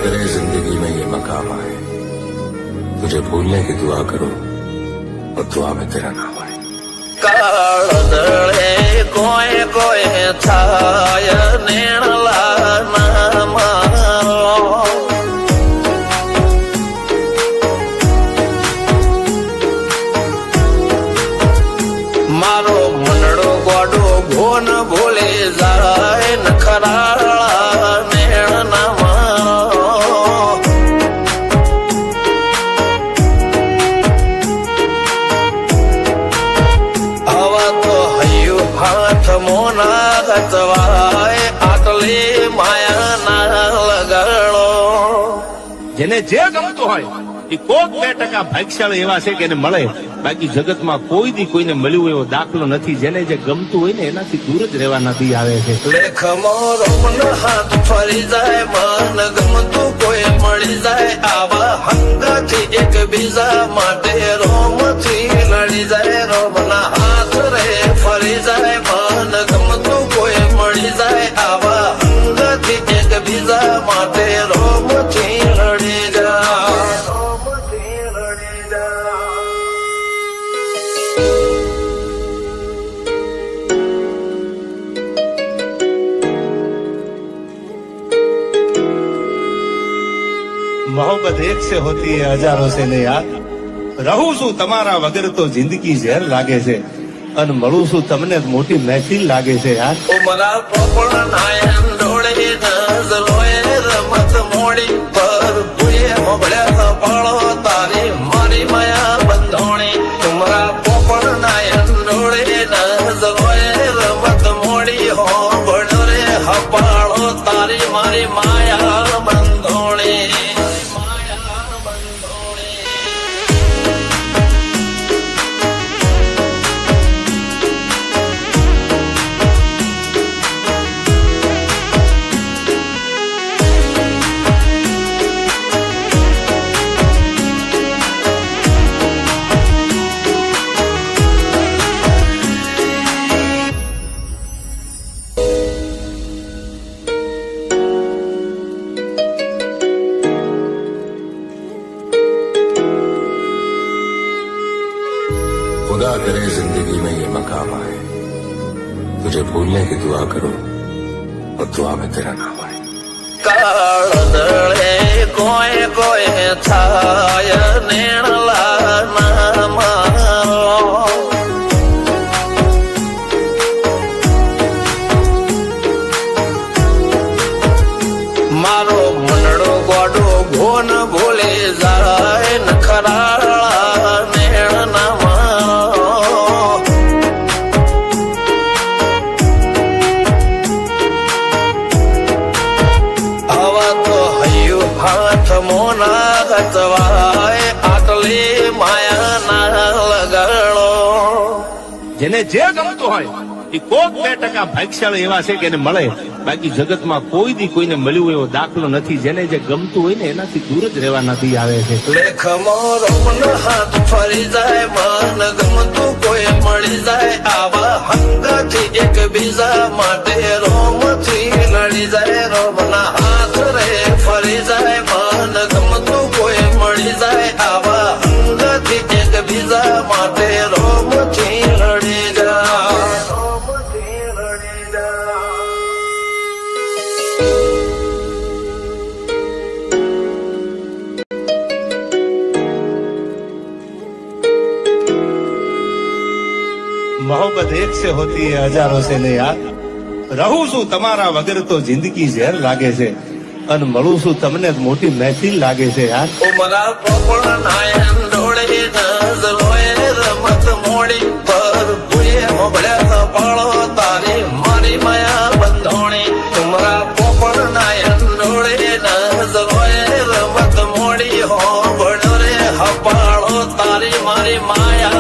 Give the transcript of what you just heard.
करे जिंदगी में ये मकाम आए, तुझे भूलने की दुआ करूं और दुआ में तेरा नाम आए। काळदळे कोय कोय छाय नेणला नाम मारो मनडो गोडो भोन भूले जाय नखराळा नेण नाम हाथ मोना गतवाय आटले माया ना लगाड़ो। જેને જે ગમતું હોય એ કોક 2% ભાગ્યશાળી એવા છે કે એને મળે, બાકી જગતમાં કોઈ દી કોઈને મળ્યું એવો દાખલો નથી. જેને જે ગમતું હોય ને એનાથી દૂર જ રહેવાના દી આવે છે. લેખ મોરો હાથ ફરી જાય, મન ગમતું કોઈ મળી જાય, આવા હંગાથી એક બીજા માટે રોમથી લડી જાય. રોમના હાથ રે ફરી જાય, મન ગમતું કોઈ મળી જાય, આવા હંગાથી એક બીજા માટે રોમથી લડી જાય. मोहब्बत एक से होती है हजारों से ने यार. રહું છું તમારા વગર તો જિંદગી ઝેર લાગે છે, અને મળું છું તમને મોટી મહેફિલ લાગે છે યાર. ઉમરા પોપણ નાયન ડોળે નઝલોય રમત મોડી પર ભૂએ મોગળ્યા પાળો તારી મારી માયા બંધોણી. ઉમરા પોપણ નાયન ડોળે નઝલોય રમત મોડી હો બળો રે હપાળો તારી મારી માયા બંધોણી. खुदा करे जिंदगी में ये मकाम आए, तुझे भूलने की दुआ करूं और दुआ में तेरा नाम आए. काळदळे कोय कोय छाय नेणला नाम मारो मनडो गोडो भोन भूले जाय नखराळा नेण नाम हाथ मोना गतवाय आटले माया ना लगाड़ो. જેને જે ગમતું હોય એ કોક 2% ભાગ્યશાળી એવા છે કે એને મળે, બાકી જગતમાં કોઈ દી કોઈને મળ્યું એવો દાખલો નથી. જેને જે ગમતું હોય ને એનાથી દૂર જ રહેવાના દી આવે છે. લેખ મોરો હાથ ફરી જાય, મન ગમતું કોઈ મળી જાય, આવા હંગાથી એક બીજા માટે રોમથી લડી જાય. રોમના હાથ રે ફરી જાય, મન ગમતું કોઈ મળી જાય, આવા હંગાથી એક બીજા માટે રોમથી લડી જાય. मोहब्बत एक से होती है हजारों से ने यार. રહું છું તમારા વગર તો જિંદગી ઝેર લાગે છે, અને મળું છું તમને મોટી મહેફિલ લાગે છે યાર. ઉમરા પોપણ નાયન ડોળે નઝલોય રમત મોડી પર ભૂએ મોગળ્યા પાળો તારી મારી માયા બંધોણી. ઉમરા પોપણ નાયન ડોળે નઝલોય રમત મોડી હો બળો રે હપાળો તારી મારી માયા